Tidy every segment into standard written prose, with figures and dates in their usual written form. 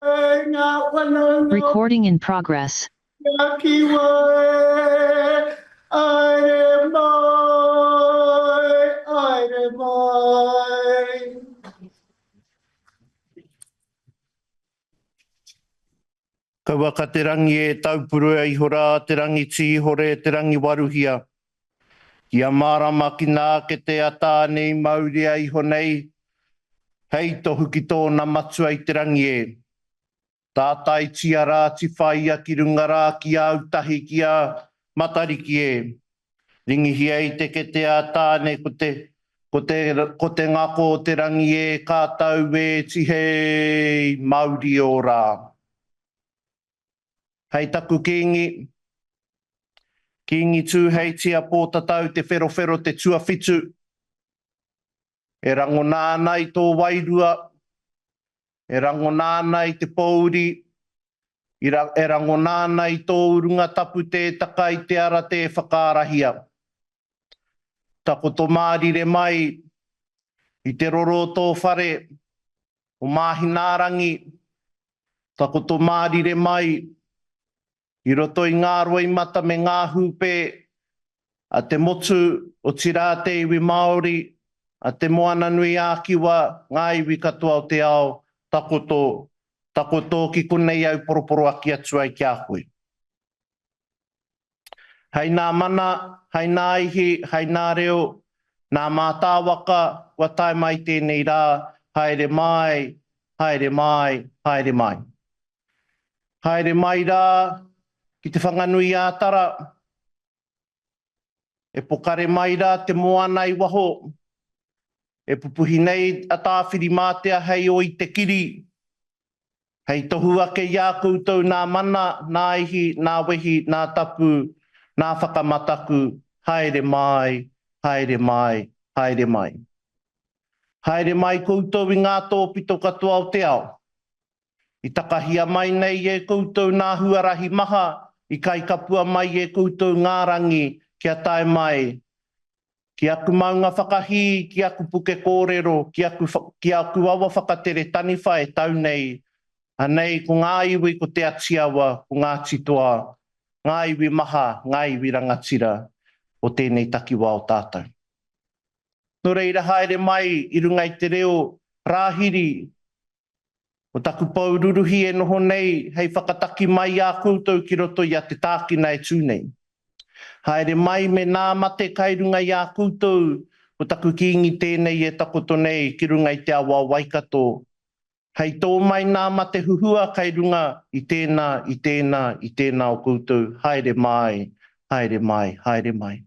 Recording in progress. Kaua ka te rangi e taupurua iho rā, te rangi ti hore, te rangi waruhia. Ia mārama ki nā ke te ata nei mauria iho nei, hei tohu ki tōna matua i te rangi e. Tātai tia rā ti whaia ki runga rā ki au tahi ki a matariki e. Ringihi ei te ke te ata nei ko te ngako o te rangi e kātau e ti hei mauri o rā. Hei taku kingi tū hei tia pōtatau te wherowhero te tuawhitu. E rango nāna i tō wairua, e rango nāna i te pōuri, e rango nāna i tō urunga tapu te taka i te ara te whakaarahia. Tako tō mārire mai i te roro tō whare o Māhinarangi, tako tō mārire mai i roto i ngā roi mata me ngā hupe, a te motu o tira te iwi Māori, a te moana nui a kiwa, ngā iwi katoa o te ao, takoto ki konei au poroporo aki atu ai kia koe. Hei nā mana, hei nā ihi, hei nā reo, nā mātāwaka, wa tae mai tēnei rā, haere mai, haere mai, haere mai. Haere mai rā, ki te whanganui a tara, e pokare mai rā te moana i waho, e pupuhi nei a tāwhiri mātea hei o i te kiri, hei tohu ake i a koutou nā mana, nā ihi, nā wehi, nā tapu, nā whakamataku, haere mai, haere mai, haere mai. Haere mai koutou i ngā tōpito katoa o te ao. I takahia mai nei e koutou nā huarahi maha, i kai kapua mai e koutou ngā rangi kia tae mai. Ki aku maunga whakahi, ki aku puke kōrero, ki aku awa whakatere taniwha e tau nei. Anei ko ngā iwi ko te atiawa, ko ngā titoa, ngā iwi maha, ngā iwi rangatira o tēnei takiwa o tātou. Nō reira haere mai i runga i te reo rāhiri, o taku paururuhi e noho nei, hei whakataki mai a koutou ki roto i a te tākina e tūnei. Haere mai me nā mate kai runga i a koutou, o taku kingi tēnei e takoto nei ki runga i te awa Waikato. Hei tō mai nā mate huhua kai runga i tēnā, i tēnā, i tēnā o koutou. Haere mai, haere mai, haere mai.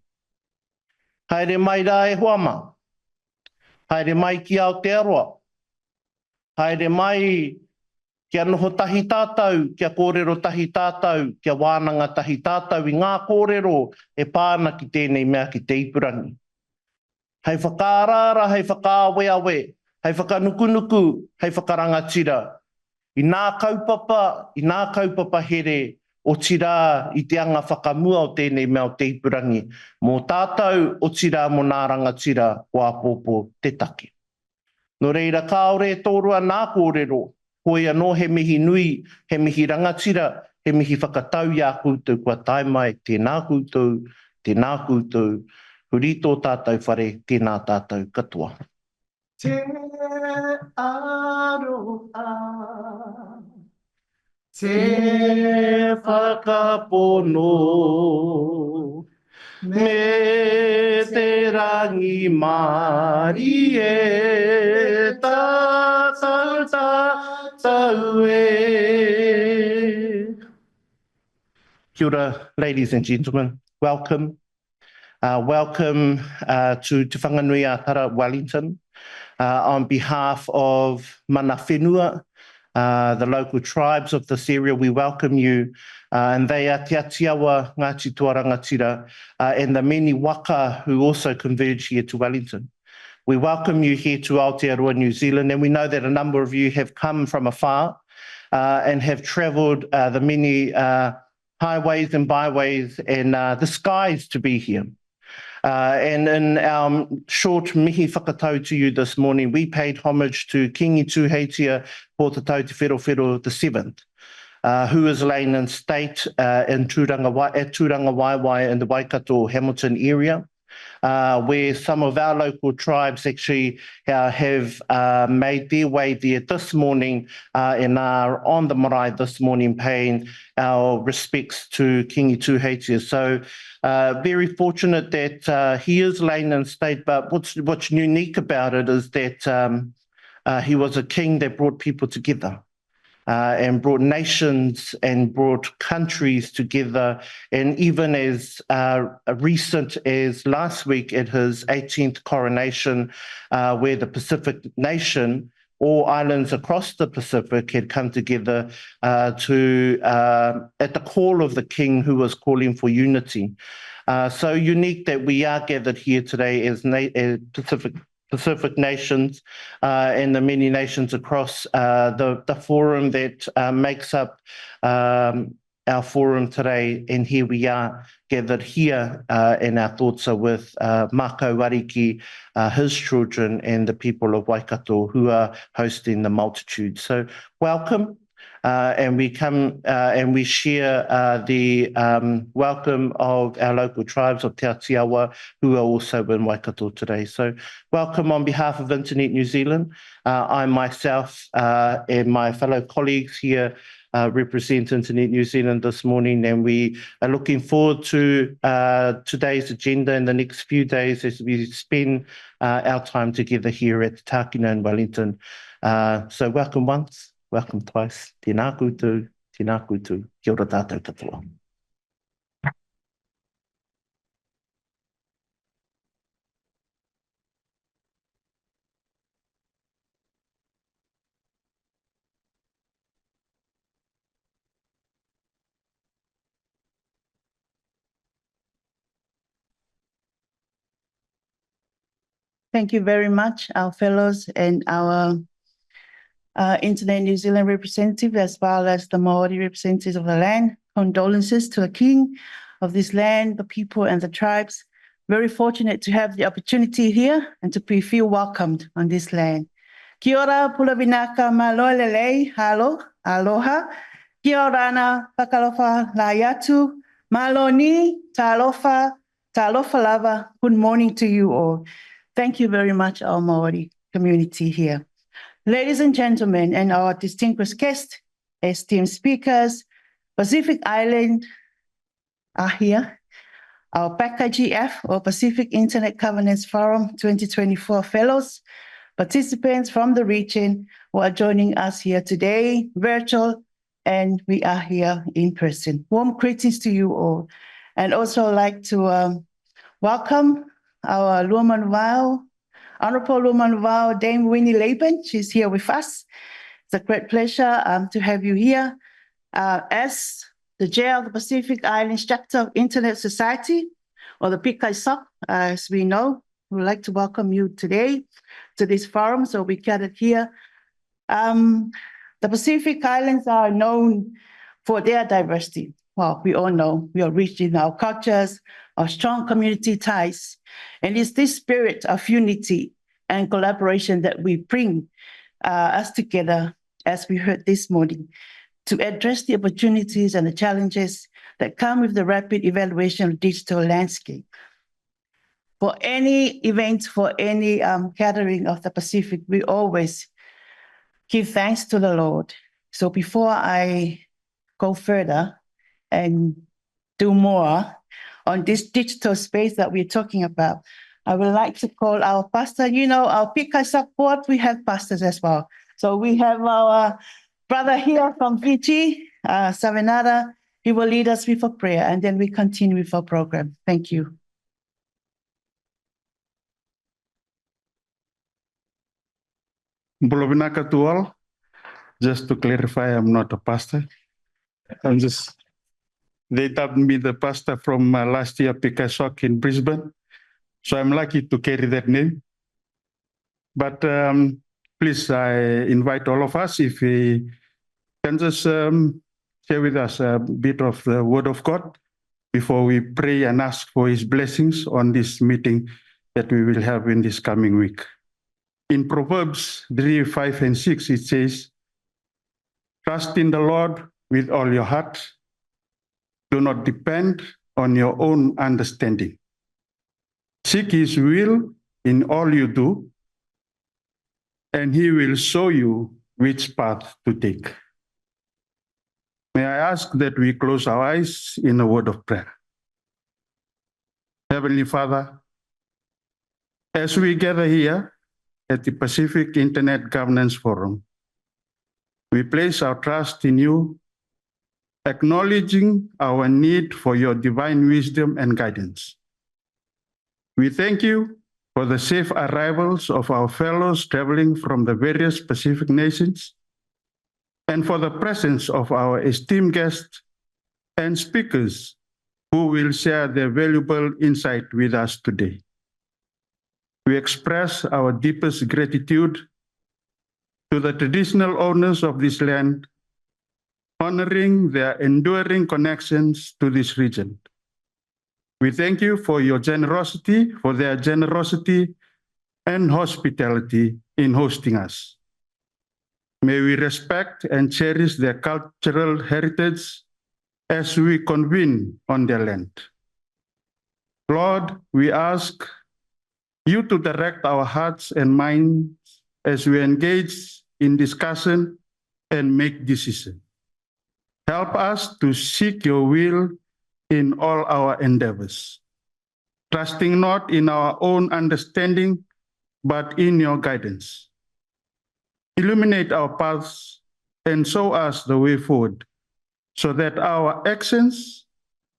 Haere mai rā e hoama. Haere mai ki Aotearoa. Haere mai kia noho tahi tātou, kia kōrero tahi tātou, kia wānanga tahi tātou i ngā kōrero e pāna ki tēnei mea ki te ipurangi. Hei whakaarara, hei whakaaweawe, hei whakanukunuku, hei whakarangatira. I nā kaupapa here o tira i te anga whakamua o tēnei mea o te ipurangi. Mō tātou o tira mo nā rangatira o apōpō te take. Nō reira kāore e tōrua nā kōrero, hoi anō he mihi nui, he mihi rangatira, he mihi whakatau i a koutou kua tae mai, tēnā koutou, huri tō tātou whare, tēnā tātou katoa. Te aroha, te whakapono, me te rangi mari e tātou e. Kia ora, ladies and gentlemen, welcome. Welcome to Te Whanganui a Tara Wellington. On behalf of Mana Whenua, the local tribes of this area, we welcome you. And they are Te Atiawa Ngāti Tuarangatira and the many waka who also converge here to Wellington. We welcome you here to Aotearoa, New Zealand, and we know that a number of you have come from afar and have travelled the many highways and byways and the skies to be here. And in our short mihi whakatau to you this morning, we paid homage to Kingi Tūheitia Pōtatau Te Whero the 7th, who is lain in state at Tūranga Waiwai in the Waikato Hamilton area, where some of our local tribes actually have made their way there this morning and are on the marae this morning paying our respects to Kingi Tūheitia. So very fortunate that he is lain in state, but what's unique about it is that he was a king that brought people together. And brought nations and brought countries together. And even as recent as last week at his 18th coronation, where the Pacific nation, all islands across the Pacific had come together at the call of the king who was calling for unity. So unique that we are gathered here today as Pacific nations and the many nations across the forum that makes up our forum today. And here we are gathered here and our thoughts are with Mako Wariki, his children and the people of Waikato who are hosting the multitude. So welcome. And we come and we share the welcome of our local tribes of Te Atiawa who are also in Waikato today. So welcome on behalf of Internet New Zealand. I myself and my fellow colleagues here represent Internet New Zealand this morning, and we are looking forward to today's agenda in the next few days as we spend our time together here at Tākina in Wellington. So welcome once. Welcome twice. Tēnā koutou, tēnā koutou, kia ora tātou katoa. Thank you very much, our fellows and our Internet New Zealand representative, as well as the Māori representatives of the land. Condolences to the king of this land, the people and the tribes. Very fortunate to have the opportunity here and to feel welcomed on this land. Kia ora, Pulevinaka Maloelelei, halo, aloha. Kia ora ana, pakalofa la yatu, maloni, talofa, talofa lava. Good morning to you all. Thank you very much, our Māori community here. Ladies and gentlemen, and our distinguished guests, esteemed speakers, Pacific Island are here. Our PACA-GF, or Pacific Internet Governance Forum 2024 fellows, participants from the region who are joining us here today, virtual, and we are here in person. Warm greetings to you all. And also like to welcome our Luamanavao, Honorable Luamanavao Dame Winnie Laban. She's here with us. It's a great pleasure to have you here. As the chair of the Pacific Islands Chapter of Internet Society, or the PICAISOC, as we know, we'd like to welcome you today to this forum. So we gathered here. The Pacific Islands are known for their diversity. Well, we all know we are rich in our cultures, our strong community ties, and it's this spirit of unity and collaboration that we bring us together, as we heard this morning, to address the opportunities and the challenges that come with the rapid evaluation of digital landscape. For any event, for any gathering of the Pacific, we always give thanks to the Lord. So before I go further and do more on this digital space that we're talking about, I would like to call our pastor. You know, our PICAISOC board, we have pastors as well. So we have our brother here from Fiji, Savanada. He will lead us with a prayer, and then we continue with our program. Thank you. Pulevinaka to all. Just to clarify, I'm not a pastor. They dubbed me the pastor from last year PICAISOC in Brisbane. So I'm lucky to carry that name. But please, I invite all of us, if we can just share with us a bit of the Word of God before we pray and ask for his blessings on this meeting that we will have in this coming week. In Proverbs 3, 5, and 6, it says, "Trust in the Lord with all your heart. Do not depend on your own understanding. Seek his will in all you do, and he will show you which path to take." May I ask that we close our eyes in a word of prayer. Heavenly Father, as we gather here at the Pacific Internet Governance Forum, we place our trust in you, acknowledging our need for your divine wisdom and guidance. We thank you for the safe arrivals of our fellows traveling from the various Pacific nations, and for the presence of our esteemed guests and speakers who will share their valuable insight with us today. We express our deepest gratitude to the traditional owners of this land, honoring their enduring connections to this region. We thank you for your generosity, for their generosity and hospitality in hosting us. May we respect and cherish their cultural heritage as we convene on their land. Lord, we ask you to direct our hearts and minds as we engage in discussion and make decisions. Help us to seek your will in all our endeavors, trusting not in our own understanding, but in your guidance. Illuminate our paths and show us the way forward, so that our actions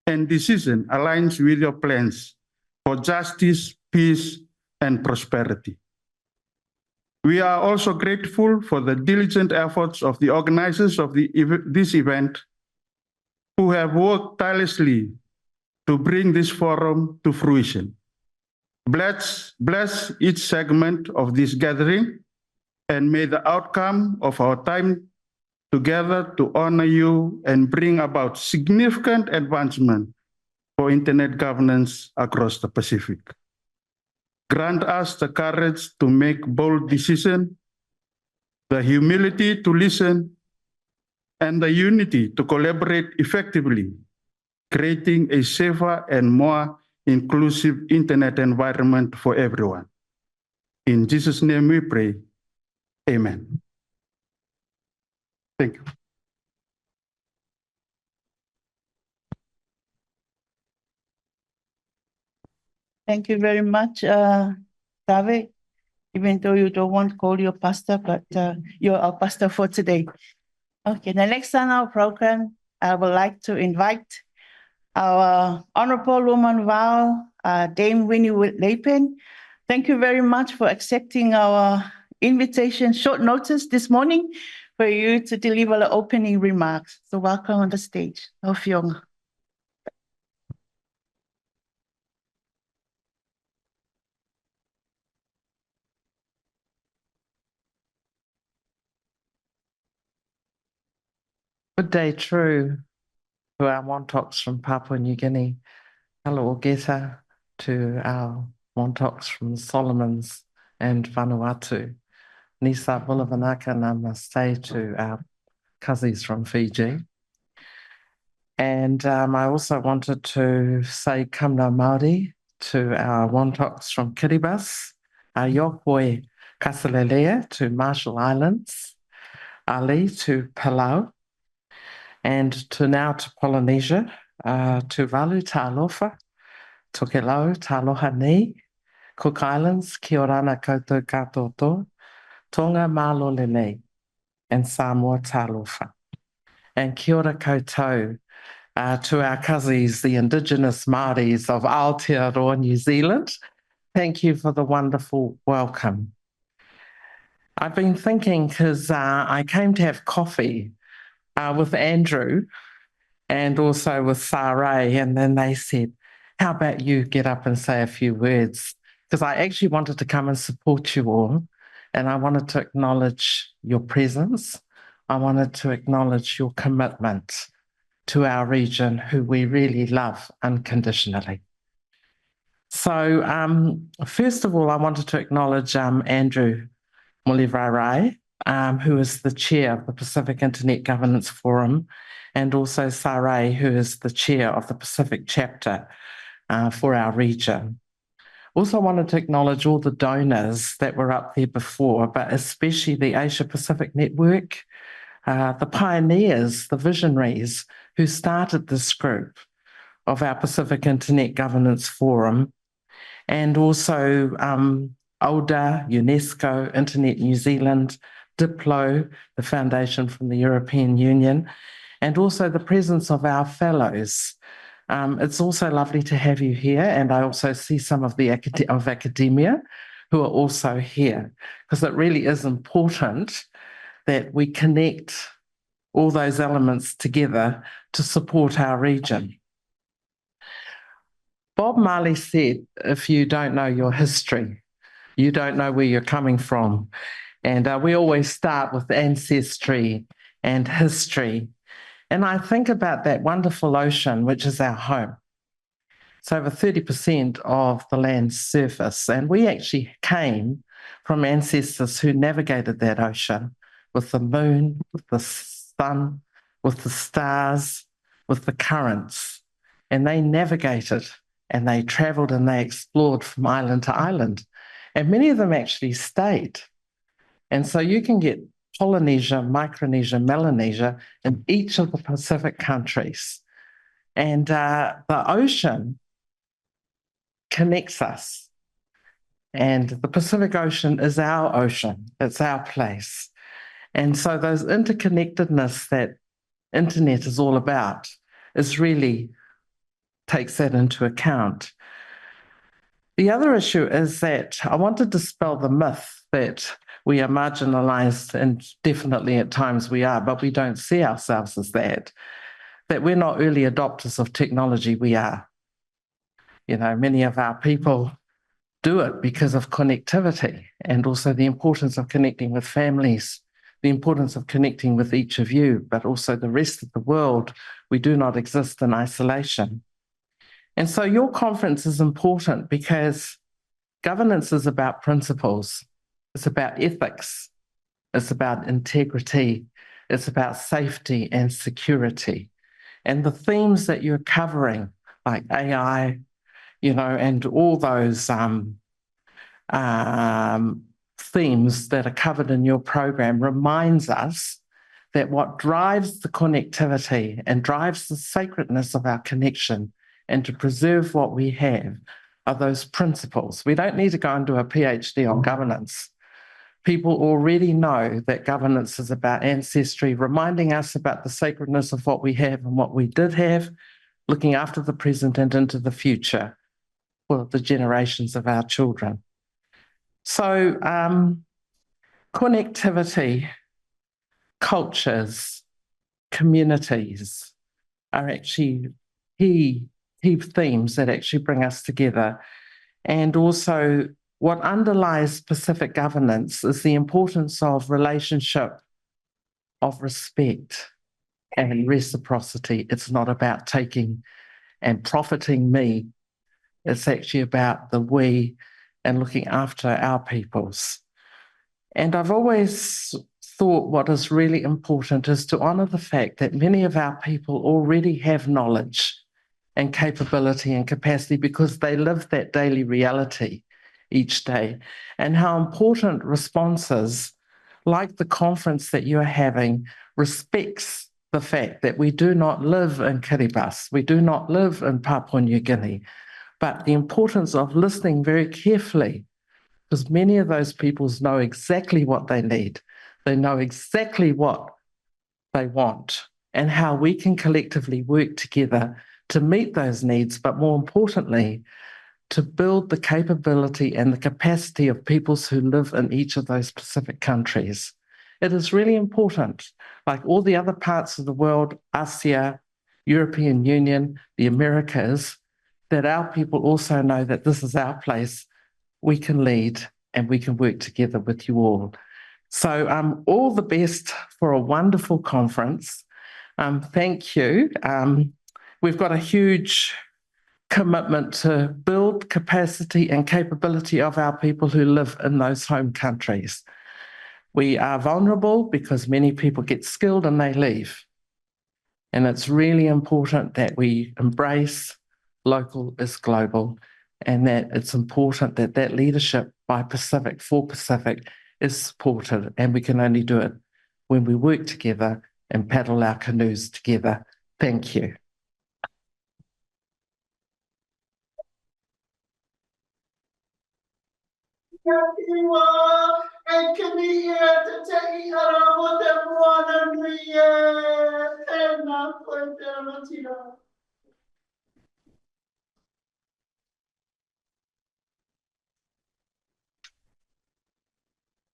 and decision aligns with your plans for justice, peace, and prosperity. We are also grateful for the diligent efforts of the organizers of this event, who have worked tirelessly to bring this forum to fruition. Bless each segment of this gathering, and may the outcome of our time together to honor you and bring about significant advancement for internet governance across the Pacific. Grant us the courage to make bold decisions, the humility to listen, and the unity to collaborate effectively, creating a safer and more inclusive internet environment for everyone. In Jesus' name we pray. Amen. Thank you. Thank you very much, David. Even though you don't want to call you a pastor, but you're our pastor for today. Okay, the next on our program, I would like to invite our Honorable Woman Val, Dame Winnie Lapin. Thank you very much for accepting our invitation, short notice this morning, for you to deliver the opening remarks. So welcome on the stage. Ofiong. Good day, true, to our Montaukes from Papua New Guinea. Hello, Ogeta, to our Montaukes from Solomons and Vanuatu. Nisa Bulavanaka namaste to our cousins from Fiji. And I also wanted to say Kamna Māori to our Montaukes from Kiribati, our Yokoi Kasalelea to Marshall Islands, Ali to Palau, and to Polynesia, to Valu Talofa, Tokelau Taloha Ni, Cook Islands, Kiorana Koutou Katoto, Tonga Malolele, and Samoa Talofa. And kia ora koutou to our cousins, the Indigenous Māoris of Aotearoa, New Zealand. Thank you for the wonderful welcome. I've been thinking, because I came to have coffee with Andrew and also with Sarai, and then they said, how about you get up and say a few words? Because I actually wanted to come and support you all, and I wanted to acknowledge your presence. I wanted to acknowledge your commitment to our region who we really love unconditionally. So first of all, I wanted to acknowledge Andrew Mulivarai, who is the chair of the Pacific Internet Governance Forum, and also Sarai, who is the chair of the Pacific chapter for our region. Also wanted to acknowledge all the donors that were up there before, but especially the Asia Pacific Network, the pioneers, the visionaries who started this group of our Pacific Internet Governance Forum, and also ODA, UNESCO, Internet New Zealand, Diplo, the foundation from the European Union, and also the presence of our fellows. It's also lovely to have you here, and I also see some of the academia who are also here, because it really is important that we connect all those elements together to support our region. Bob Marley said, if you don't know your history, you don't know where you're coming from. And we always start with ancestry and history. And I think about that wonderful ocean, which is our home. It's over 30% of the land's surface. And we actually came from ancestors who navigated that ocean with the moon, with the sun, with the stars, with the currents. And they navigated and they traveled and they explored from island to island. And many of them actually stayed. And so you can get Polynesia, Micronesia, Melanesia in each of the Pacific countries. And the ocean connects us. And the Pacific Ocean is our ocean. It's our place. And so those interconnectedness that internet is all about is really takes that into account. The other issue is that I want to dispel the myth that we are marginalized, and definitely at times we are, but we don't see ourselves as that we're not early adopters of technology. We are. You know, many of our people do it because of connectivity and also the importance of connecting with families, the importance of connecting with each of you, but also the rest of the world. We do not exist in isolation. And so your conference is important because governance is about principles. It's about ethics. It's about integrity. It's about safety and security. And the themes that you're covering, like AI, you know, and all those themes that are covered in your program reminds us that what drives the connectivity and drives the sacredness of our connection and to preserve what we have are those principles. We don't need to go and do a PhD on governance. People already know that governance is about ancestry, reminding us about the sacredness of what we have and what we did have, looking after the present and into the future for the generations of our children. So connectivity, cultures, communities are actually key themes that actually bring us together. And also what underlies Pacific governance is the importance of relationship, of respect and reciprocity. It's not about taking and profiting me. It's actually about the we and looking after our peoples. And I've always thought what is really important is to honour the fact that many of our people already have knowledge and capability and capacity because they live that daily reality each day, and how important responses like the conference that you're having respects the fact that we do not live in Kiribati, we do not live in Papua New Guinea, but the importance of listening very carefully, because many of those peoples know exactly what they need. They know exactly what they want and how we can collectively work together to meet those needs, but more importantly, to build the capability and the capacity of peoples who live in each of those Pacific countries. It is really important, like all the other parts of the world, ASEA, European Union, the Americas, that our people also know that this is our place, we can lead and we can work together with you all. So all the best for a wonderful conference. Thank you. We've got a huge commitment to build capacity and capability of our people who live in those home countries. We are vulnerable because many people get skilled and they leave. And it's really important that we embrace local is global, and that it's important that that leadership by Pacific for Pacific is supported, and we can only do it when we work together and paddle our canoes together. Thank you.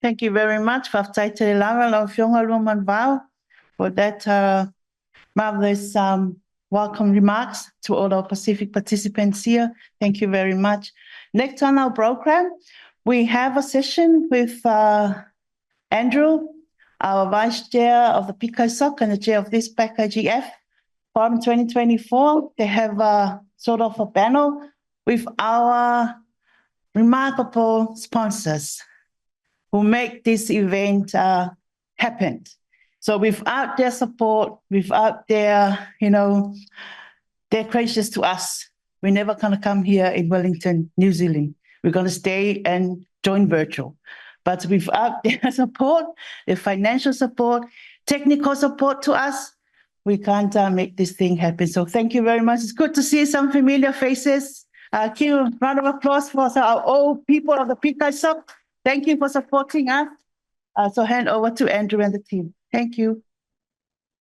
Thank you very much, Whaftai Te Langa Lau Whionga Luman Vau, for that marvelous welcome remarks to all our Pacific participants here. Thank you very much. Next on our program, we have a session with Andrew, our Vice Chair of the PICASOC and the Chair of this PACAGF Forum 2024. They have a sort of a panel with our remarkable sponsors who make this event happen. So without their support, without their, they're gracious to us. We're never gonna come here in Wellington, New Zealand. We're gonna stay and join virtual. But without their support, their financial support, technical support to us, we can't make this thing happen. So thank you very much. It's good to see some familiar faces. Give a round of applause for our old people of the PICASOC. Thank you for supporting us. So hand over to Andrew and the team. Thank you.